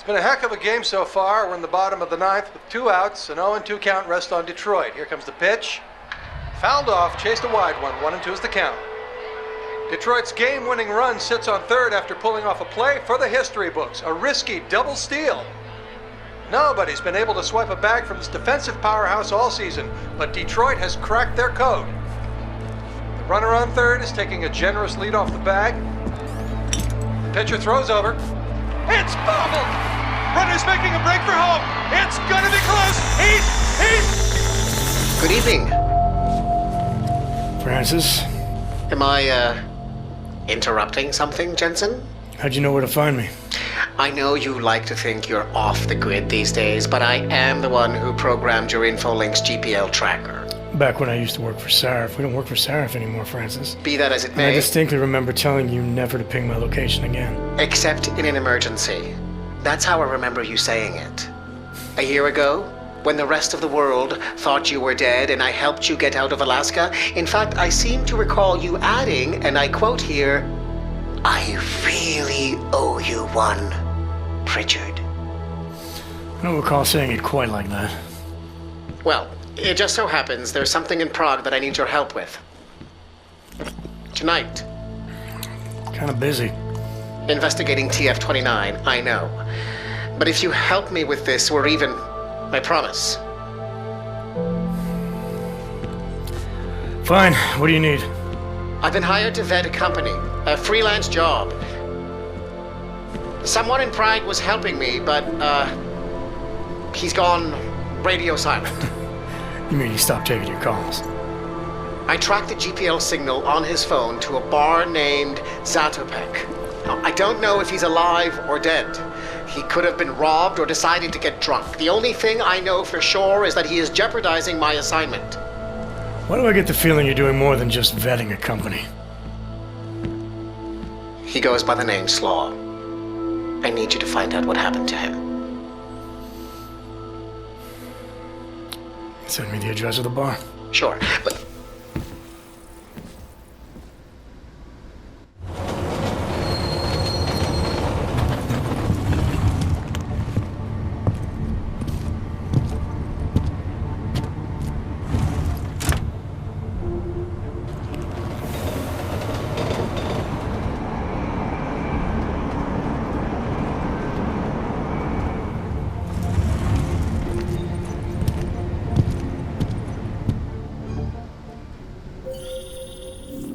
Been a heck of a game so far. We're in the bottom of the ninth with 2 outs, an 0-2 count rest on Detroit. Here comes the pitch. Fouled off, chased a wide one. 1-2 is the count. Detroit's game-winning run sits on third after pulling off a play for the history books. A risky double steal. Nobody's been able to swipe a bag from this defensive powerhouse all season, but Detroit has cracked their code. The runner on third is taking a generous lead off the bag. The pitcher throws over. It's bobbled! Runner's making a break for home. It's gonna be close. He's... Good evening. Francis? Am I, interrupting something, Jensen? How'd you know where to find me? I know you like to think you're off the grid these days, but I am the one who programmed your Infolink's GPL tracker. Back when I used to work for Sarif. We don't work for Sarif anymore, Francis. Be that as it And may. I distinctly remember telling you never to ping my location again. Except in an emergency. That's how I remember you saying it. A year ago, when the rest of the world thought you were dead and I helped you get out of Alaska, in fact, I seem to recall you adding, and I quote here, "I really owe you one, Pritchard." I don't recall saying it quite like that. Well, it just so happens there's something in Prague that I need your help with. Tonight. Kind of busy. Investigating TF-29, I know. But if you help me with this, we're even. I promise. Fine. What do you need? I've been hired to vet a company, a freelance job. Someone in Prague was helping me, but, he's gone radio silent. You mean he stopped taking your calls? I tracked the GPL signal on his phone to a bar named Zatopek. Now, I don't know if he's alive or dead. He could have been robbed or decided to get drunk. The only thing I know for sure is that he is jeopardizing my assignment. Why do I get the feeling you're doing more than just vetting a company? He goes by the name Slaw. I need you to find out what happened to him. Send me the address of the bar. Sure, but...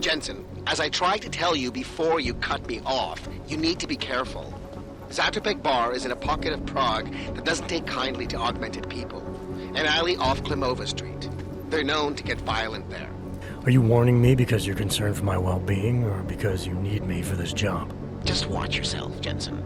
Jensen, as I tried to tell you before you cut me off, you need to be careful. Zatopek Bar is in a pocket of Prague that doesn't take kindly to augmented people. An alley off Klimova Street. They're known to get violent there. Are you warning me because you're concerned for my well-being, or because you need me for this job? Just watch yourself, Jensen.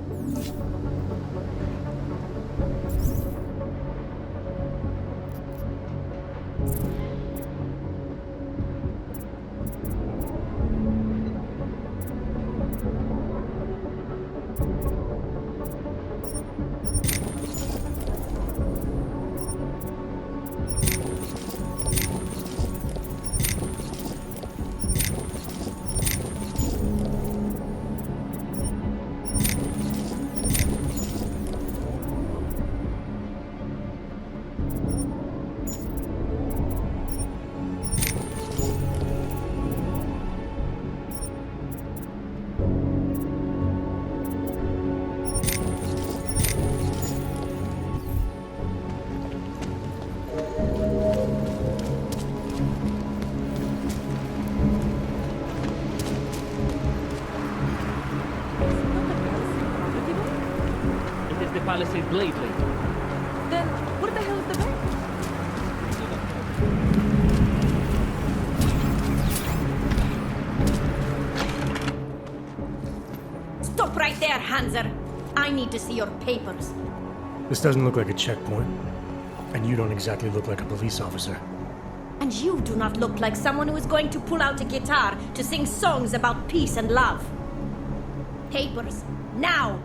Palisade blade link. Then what the hell is the bank? Stop right there, Hanser. I need to see your papers. This doesn't look like a checkpoint. And you don't exactly look like a police officer. And you do not look like someone who is going to pull out a guitar to sing songs about peace and love. Papers, now!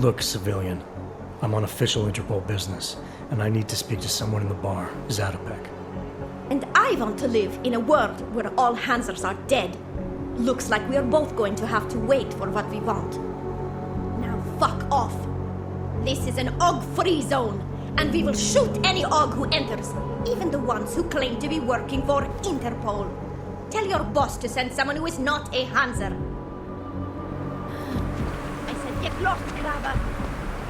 Look, civilian. I'm on official Interpol business, and I need to speak to someone in the bar, Zatopek. And I want to live in a world where all Hansers are dead. Looks like we are both going to have to wait for what we want. Now fuck off. This is an OG-free zone, and we will shoot any OG who enters, even the ones who claim to be working for Interpol. Tell your boss to send someone who is not a Hanser. I said get lost, Grabber.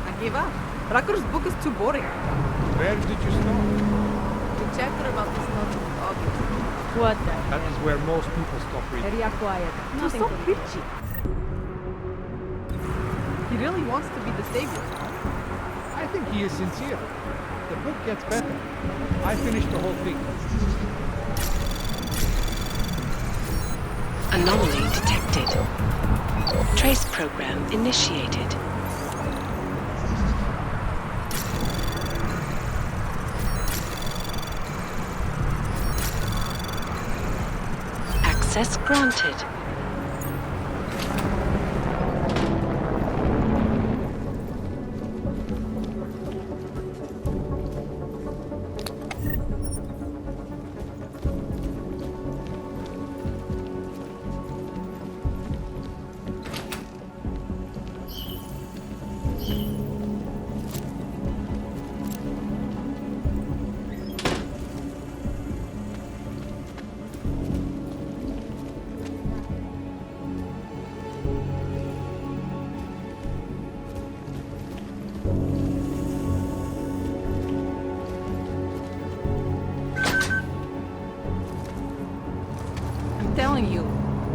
I gave up. Racker's book is too boring. Where did you stop? The chapter about the snow in August. What the? That is where most people stop reading. Area quiet. You're Nothing so to bitchy. He really wants to be the savior. I think he is sincere. The book gets better. I finished the whole thing. Anomaly detected. Trace program initiated. Access granted. I'm telling you,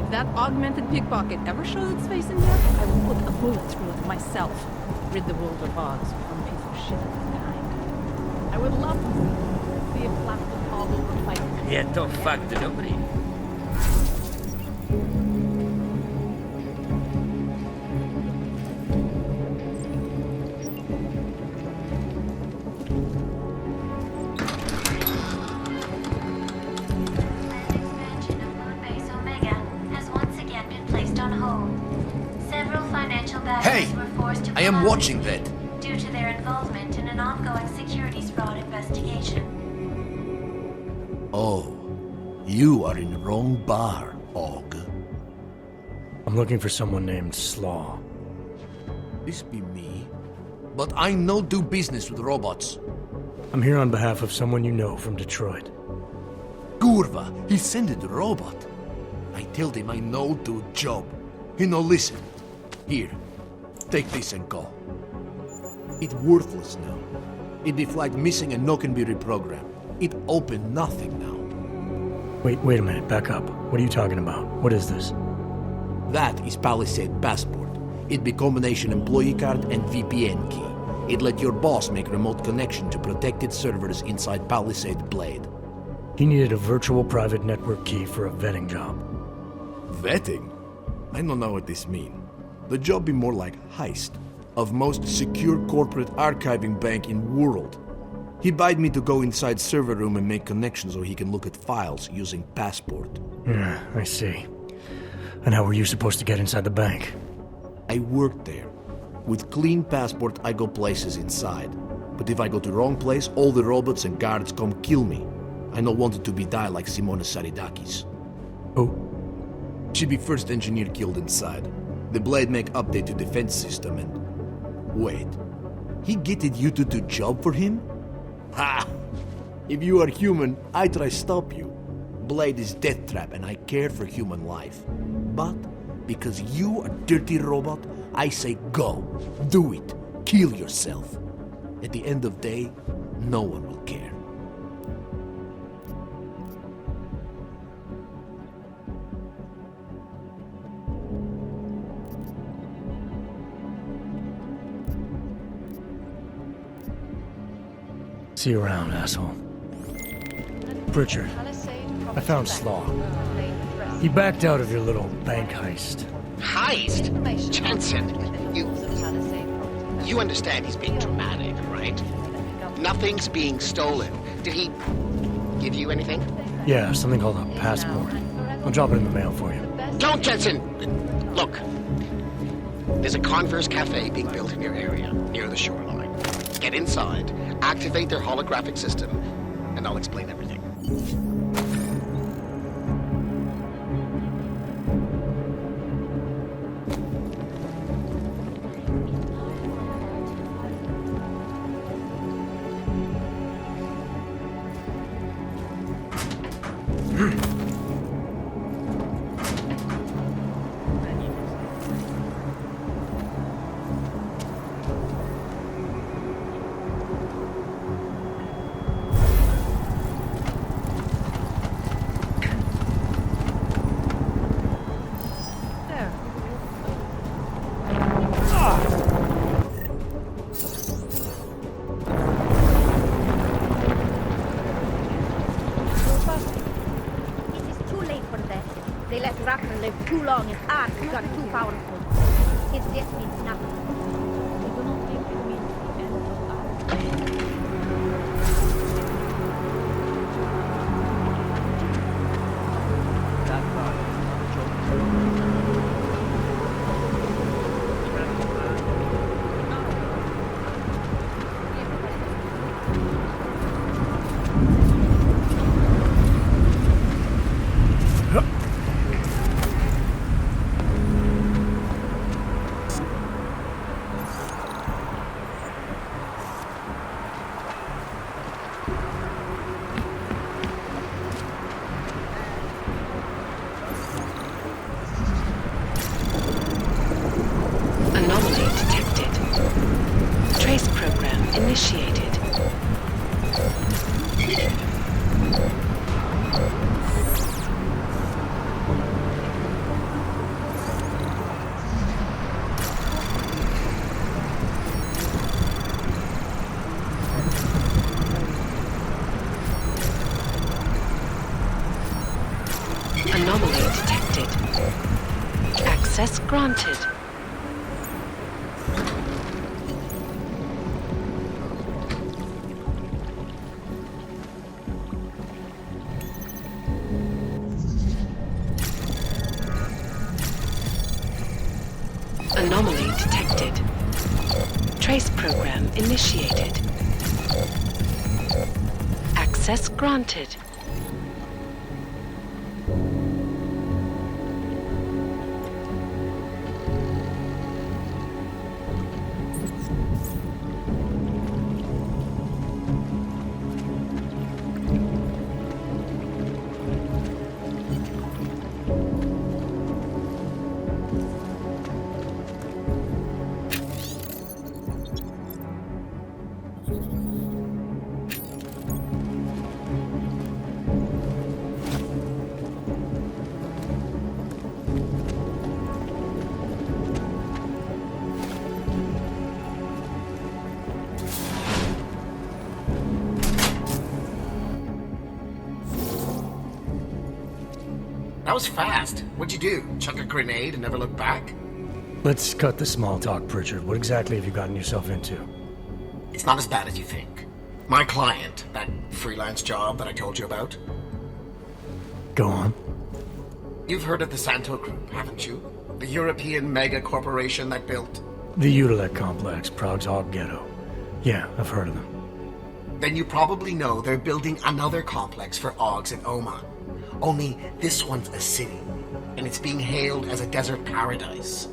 if that augmented pickpocket ever shows its face in here, I will put a bullet through it myself. Rid the world of Oz from a piece of shit of that kind. I would love to see a plastic all over fight. Я то факт добрый. Hey, I am watching that. Due to their involvement in an ongoing securities fraud investigation. Oh, you are in the wrong bar, Og. I'm looking for someone named Slaw. This be me. But I no do business with robots. I'm here on behalf of someone you know from Detroit. Kurva, he sent the robot. I told him I no do job. He no listen. Here, take this and go. It worthless now. It be flag missing and no can be reprogrammed. It open nothing now. Wait a minute, back up. What are you talking about? What is this? That is Palisade Passport. It be combination employee card and VPN key. It let your boss make remote connection to protected servers inside Palisade Blade. He needed a virtual private network key for a vetting job. Vetting? I don't know what this mean. The job be more like heist of most secure corporate archiving bank in world. He bid me to go inside server room and make connections so he can look at files using Passport. Yeah, I see. And how were you supposed to get inside the bank? I worked there. With clean Passport, I go places inside. But if I go to wrong place, all the robots and guards come kill me. I no wanted to be die like Simona Saridakis. Oh? She be first engineer killed inside. The Blade make update to defense system and... Wait. He getted you to do job for him? Ha! If you are human, I try stop you. Blade is death trap and I care for human life. But, because you a dirty robot, I say go. Do it. Kill yourself. At the end of day, no one will care. See you around, asshole. Pritchard, I found Slaw. He backed out of your little bank heist. Heist? Jensen, you understand he's being dramatic, right? Nothing's being stolen. Did he give you anything? Yeah, something called a passport. I'll drop it in the mail for you. Don't, Jensen! Look, There's a Converse cafe being built in your area, near the shoreline. Get inside, activate their holographic system, and I'll explain everything. There. It is too late for that. They let Raptor live too long and Ark got too powerful. His death means nothing. We do not think it means the end of us. Anomaly detected. Trace program initiated. Anomaly detected. Access granted. Anomaly detected. Trace program initiated. Access granted. That was fast. What'd you do? Chuck a grenade and never look back? Let's cut the small talk, Pritchard. What exactly have you gotten yourself into? It's not as bad as you think. My client, that freelance job that I told you about, Go on. you've heard of the Santo Group, haven't you? The European mega corporation that built... The Utilec complex, Prague's Hog Ghetto. Yeah, I've heard of them. Then you probably know they're building another complex for Augs and Oma. Only this one's a city, and it's being hailed as a desert paradise.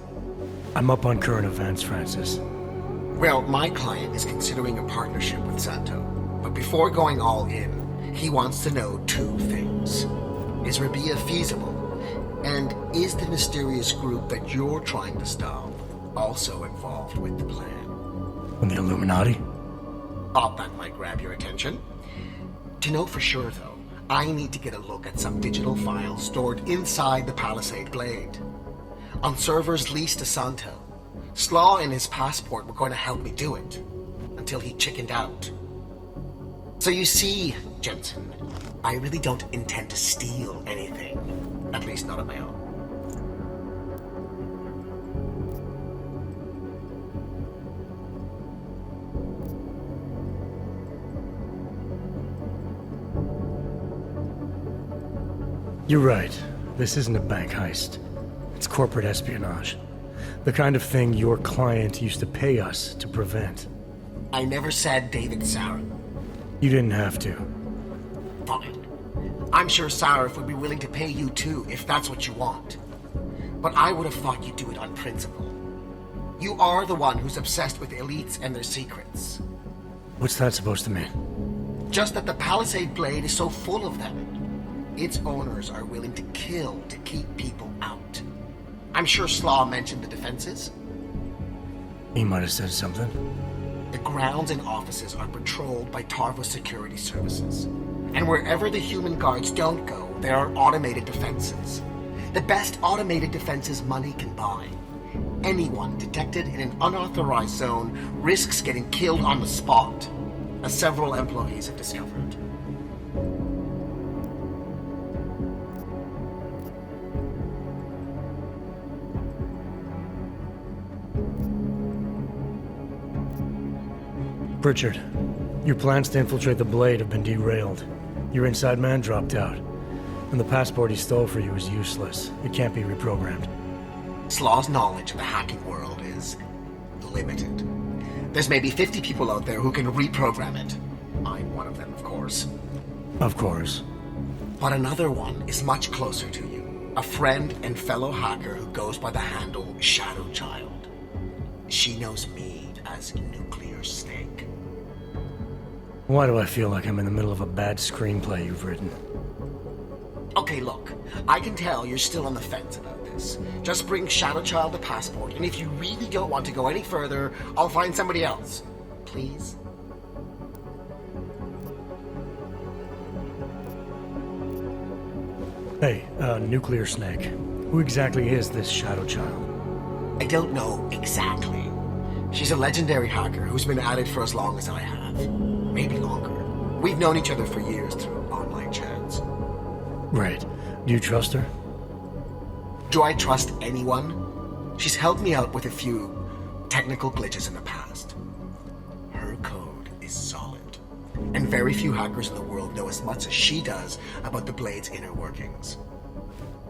I'm up on current events, Francis. Well, my client is considering a partnership with Santo. But before going all in, he wants to know two things. Is Rabia feasible? And is the mysterious group that you're trying to stop also involved with the plan? From the Illuminati? Thought that might grab your attention. To know for sure, though, I need to get a look at some digital files stored inside the Palisade Blade. On servers leased to Santo. Slaw and his passport were going to help me do it, until he chickened out. So you see, Jensen, I really don't intend to steal anything. At least not of my own. You're right. This isn't a bank heist. It's corporate espionage. The kind of thing your client used to pay us to prevent. I never said David Sarif. You didn't have to. Fine. I'm sure Sarif would be willing to pay you too, if that's what you want. But I would have thought you'd do it on principle. You are the one who's obsessed with elites and their secrets. What's that supposed to mean? Just that the Palisade Blade is so full of them. Its owners are willing to kill to keep people out. I'm sure Slaw mentioned the defenses. He might have said something. The grounds and offices are patrolled by Tarva security services. And wherever the human guards don't go, there are automated defenses. The best automated defenses money can buy. Anyone detected in an unauthorized zone risks getting killed on the spot, as several employees have discovered. Pritchard, your plans to infiltrate the Blade have been derailed. Your inside man dropped out, and the passport he stole for you is useless. It can't be reprogrammed. Slaw's knowledge of the hacking world is limited. There's maybe 50 people out there who can reprogram it. I'm one of them, of course. Of course. But another one is much closer to you. A friend and fellow hacker who goes by the handle Shadow Child. She knows me as Nuclear Snake. Why do I feel like I'm in the middle of a bad screenplay you've written? Okay, look. I can tell you're still on the fence about this. Just bring Shadow Child the passport, and if you really don't want to go any further, I'll find somebody else. Please? Hey, Nuclear Snake. Who exactly is this Shadow Child? I don't know exactly. She's a legendary hacker who's been at it for as long as I have. Maybe longer. We've known each other for years through online chats. Right. Do you trust her? Do I trust anyone? She's helped me out with a few technical glitches in the past. Her code is solid. And very few hackers in the world know as much as she does about the Blade's inner workings.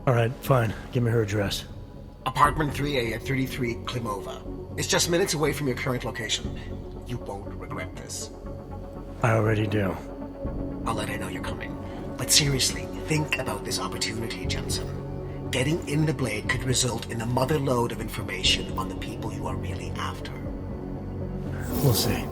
Alright, fine. Give me her address. Apartment 3A at 33 Klimova. It's just minutes away from your current location. You won't regret this. I already do. I'll let her know you're coming. But seriously, think about this opportunity, Jensen. Getting in the Blade could result in a mother lode of information on the people you are really after. We'll see.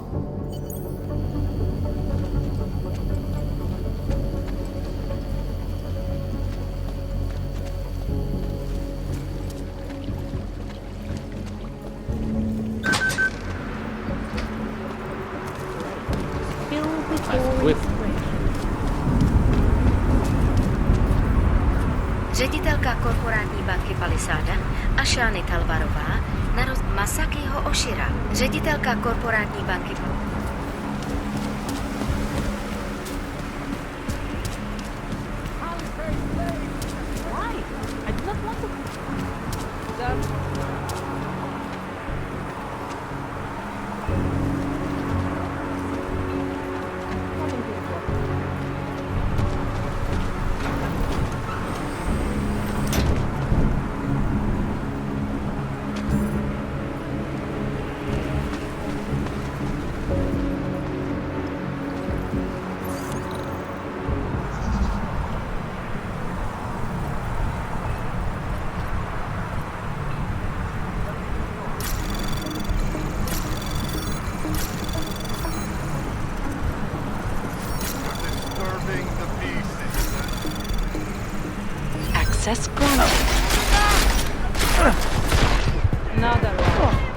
Ředitelka korporátní banky Palisada Ashani Talvarová naroz Masakiho Oshira. Ředitelka korporátní banky Why? I do not want to... Access granted. Another one.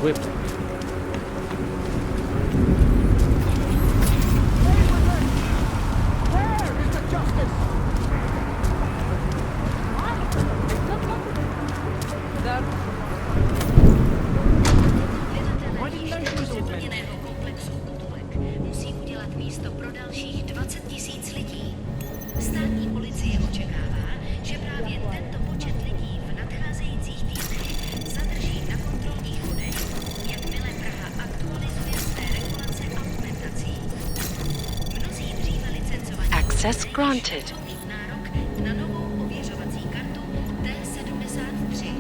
equipped. Musí udělat místo pro dalších 20 000 lidí. Státní policie očekává, že právě tento počet lidí v nadcházejících týdnech zadrží na kontrolních bodech, jakmile Praha aktualizuje své regulace augmentací. Mnozí dříve licencovaní Access granted. budou mít nárok na novou ověřovací kartu T73.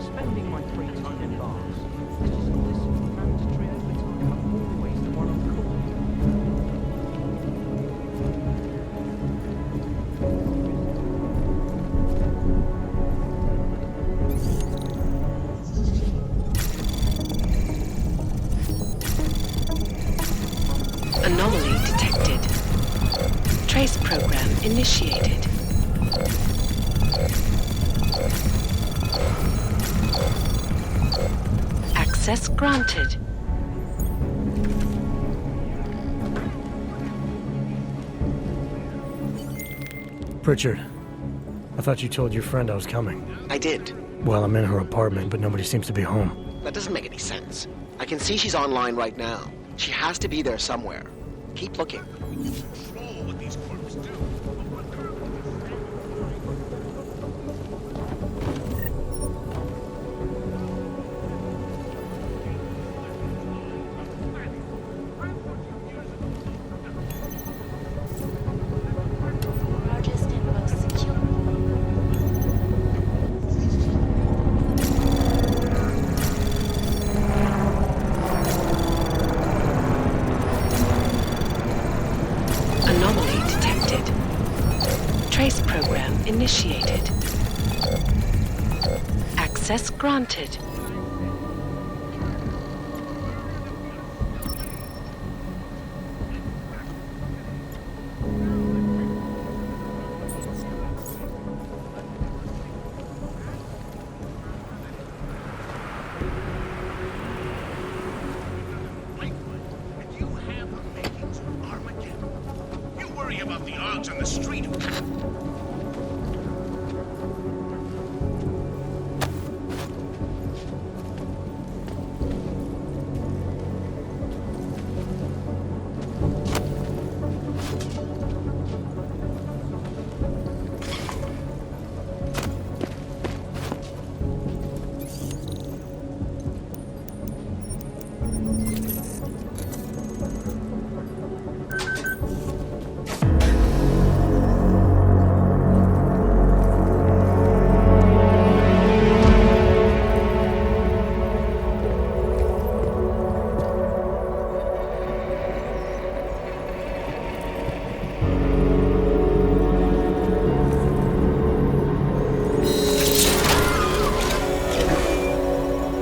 Spending my free time in bars. This is mandatory overtime. I'm always the one on call. Anomaly detected. Trace program initiated. Access granted. Pritchard, I thought you told your friend I was coming. I did. Well, I'm in her apartment, but nobody seems to be home. That doesn't make any sense. I can see she's online right now. She has to be there somewhere. Keep looking. Anomaly detected. Trace program initiated. Access granted. You have the makings of Armageddon. You worry about the odds on the street.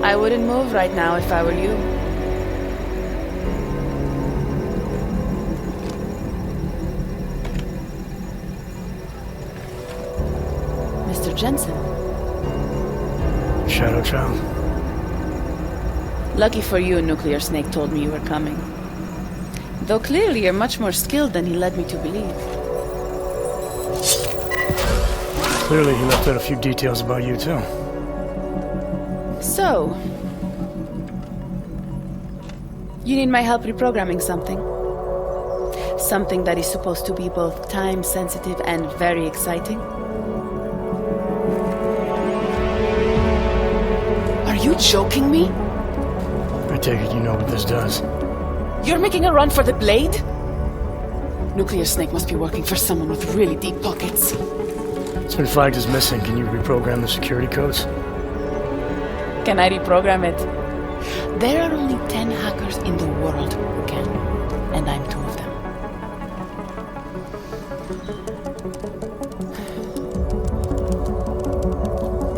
I wouldn't move right now if I were you. Mr. Jensen. Shadow Child? Lucky for you, Nuclear Snake told me you were coming. Though clearly you're much more skilled than he led me to believe. Clearly he left out a few details about you, too. So, you need my help reprogramming something. Something that is supposed to be both time-sensitive and very exciting. Are you joking me? I take it you know what this does. You're making a run for the blade? Nuclear Snake must be working for someone with really deep pockets. It's been flagged as missing. Can you reprogram the security codes? Can I reprogram it? There are only 10 hackers in the world who can, and I'm 2 of them.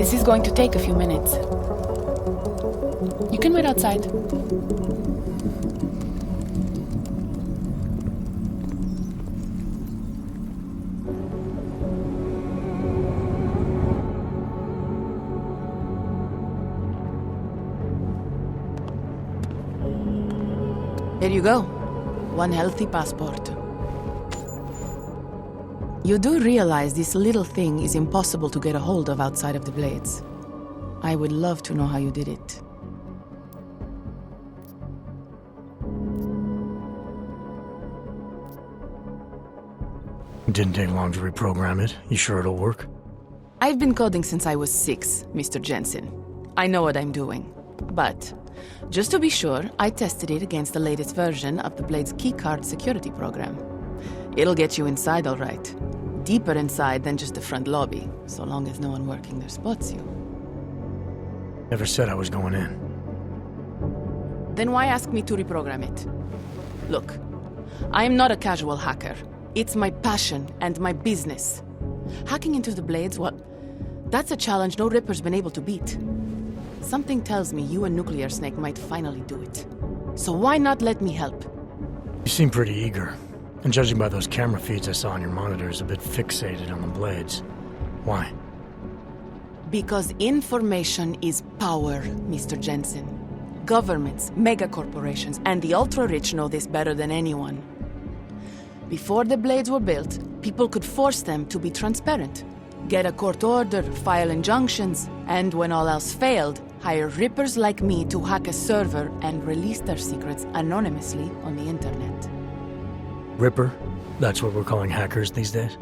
This is going to take a few minutes. You can wait outside. There you go. One healthy passport. You do realize this little thing is impossible to get a hold of outside of the Blades. I would love to know how you did it. It didn't take long to reprogram it. You sure it'll work? I've been coding since I was 6, Mr. Jensen. I know what I'm doing. But, just to be sure, I tested it against the latest version of the Blade's keycard security program. It'll get you inside all right. Deeper inside than just the front lobby, so long as no one working there spots you. Never said I was going in. Then why ask me to reprogram it? Look, I am not a casual hacker. It's my passion and my business. Hacking into the Blades, well, that's a challenge no Ripper's been able to beat. Something tells me you and Nuclear Snake might finally do it. So why not let me help? You seem pretty eager. And judging by those camera feeds I saw on your monitors, a bit fixated on the Blades. Why? Because information is power, Mr. Jensen. Governments, megacorporations, and the ultra-rich know this better than anyone. Before the Blades were built, people could force them to be transparent. Get a court order, file injunctions, and when all else failed, hire Rippers like me to hack a server and release their secrets anonymously on the internet. Ripper? That's what we're calling hackers these days?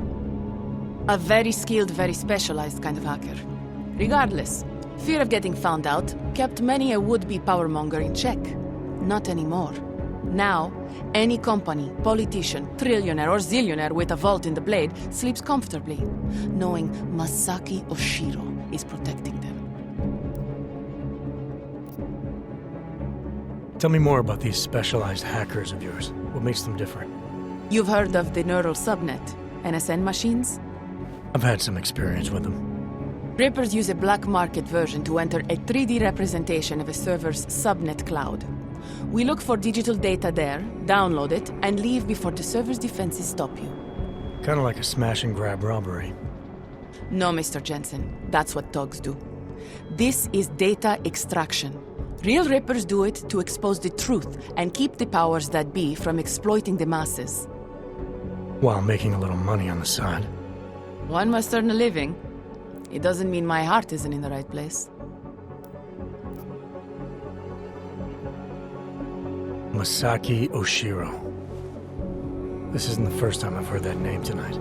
A very skilled, very specialized kind of hacker. Regardless, fear of getting found out kept many a would-be powermonger in check. Not anymore. Now, any company, politician, trillionaire or zillionaire with a vault in the Blade sleeps comfortably, knowing Masaki Oshiro is protecting them. Tell me more about these specialized hackers of yours. What makes them different? You've heard of the neural subnet, NSN machines? I've had some experience with them. Rippers use a black market version to enter a 3D representation of a server's subnet cloud. We look for digital data there, download it, and leave before the server's defenses stop you. Kinda like a smash and grab robbery. No, Mr. Jensen. That's what thugs do. This is data extraction. Real Rippers do it to expose the truth and keep the powers that be from exploiting the masses. While making a little money on the side. One must earn a living. It doesn't mean my heart isn't in the right place. Masaki Oshiro. This isn't the first time I've heard that name tonight.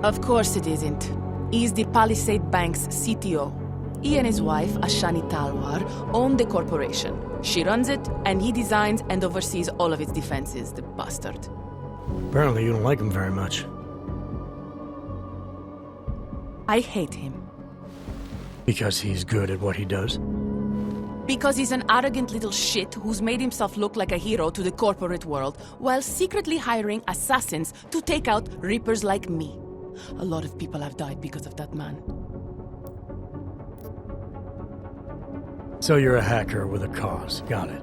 Of course it isn't. He's the Palisade Bank's CTO. He and his wife, Ashani Talwar, own the corporation. She runs it, and he designs and oversees all of its defenses, the bastard. Apparently you don't like him very much. I hate him. Because he's good at what he does? Because he's an arrogant little shit who's made himself look like a hero to the corporate world while secretly hiring assassins to take out Rippers like me. A lot of people have died because of that man. So you're a hacker with a cause. Got it.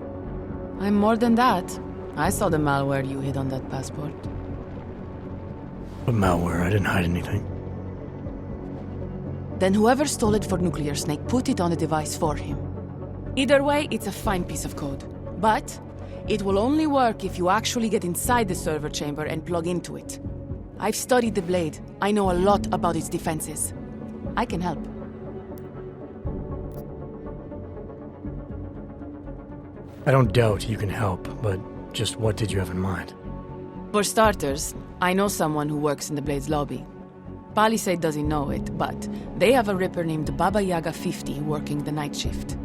I'm more than that. I saw the malware you hid on that passport. But malware, I didn't hide anything. Then whoever stole it for Nuclear Snake put it on the device for him. Either way, it's a fine piece of code. But it will only work if you actually get inside the server chamber and plug into it. I've studied the Blade. I know a lot about its defenses. I can help. I don't doubt you can help, but just what did you have in mind? For starters, I know someone who works in the Blade's lobby. Palisade doesn't know it, but they have a Ripper named Baba Yaga 50 working the night shift.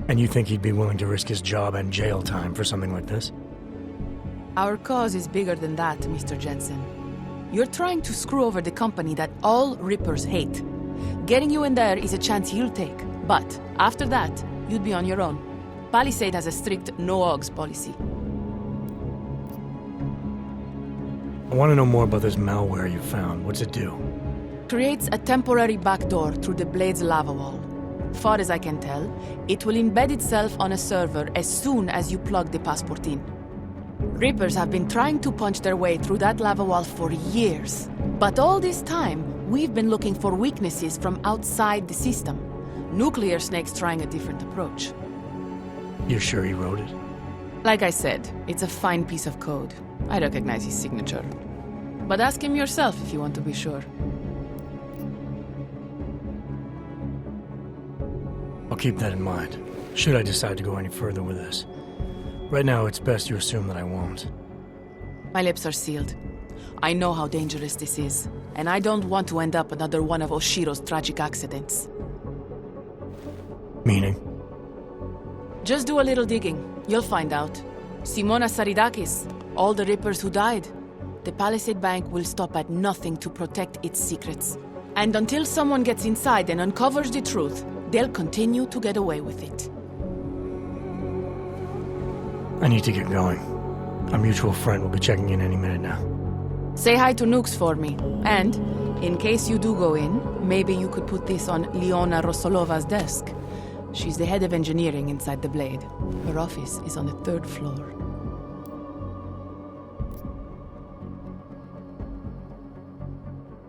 And you think he'd be willing to risk his job and jail time for something like this? Our cause is bigger than that, Mr. Jensen. You're trying to screw over the company that all Rippers hate. Getting you in there is a chance he'll take, but after that, you'd be on your own. Palisade has a strict no-ogs policy. I want to know more about this malware you found. What's it do? creates a temporary backdoor through the blade's lava wall. Far as I can tell, it will embed itself on a server as soon as you plug the passport in. Reapers have been trying to punch their way through that lava wall for years. But all this time, we've been looking for weaknesses from outside the system. Nuclear Snake's trying a different approach. You're sure he wrote it? Like I said, it's a fine piece of code. I recognize his signature. But ask him yourself if you want to be sure. I'll keep that in mind, should I decide to go any further with this. Right now, it's best you assume that I won't. My lips are sealed. I know how dangerous this is, and I don't want to end up another one of Oshiro's tragic accidents. Meaning? Just do a little digging. You'll find out. Simona Saridakis, all the Rippers who died. The Palisade Bank will stop at nothing to protect its secrets. And until someone gets inside and uncovers the truth, they'll continue to get away with it. I need to get going. Our mutual friend will be checking in any minute now. Say hi to Nukes for me. And, in case you do go in, maybe you could put this on Leona Rosolova's desk. She's the head of engineering inside the Blade. Her office is on the 3rd floor.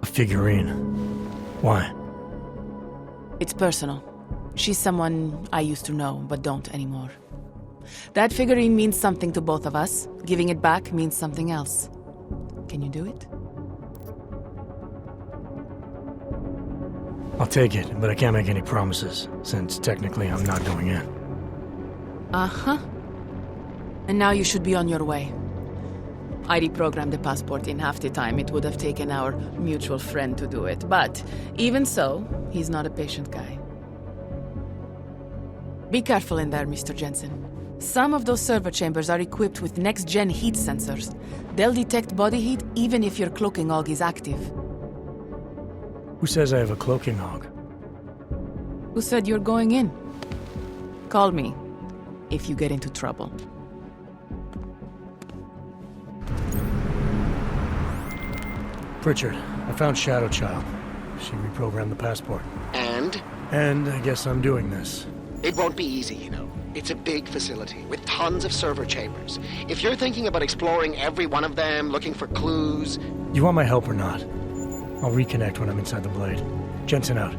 A figurine. Why? It's personal. She's someone I used to know, but don't anymore. That figurine means something to both of us. Giving it back means something else. Can you do it? I'll take it, but I can't make any promises, since technically I'm not going in. Uh-huh. And now you should be on your way. I reprogrammed the passport in half the time it would have taken our mutual friend to do it, but even so, he's not a patient guy. Be careful in there, Mr. Jensen. Some of those server chambers are equipped with next-gen heat sensors. They'll detect body heat even if your cloaking hog is active. Who says I have a cloaking hog? Who said you're going in? Call me if you get into trouble. Pritchard, I found Shadow Child. She reprogrammed the passport. And? And I guess I'm doing this. It won't be easy, you know. It's a big facility with tons of server chambers. If you're thinking about exploring every one of them, looking for clues... You want my help or not? I'll reconnect when I'm inside the Blade. Jensen out.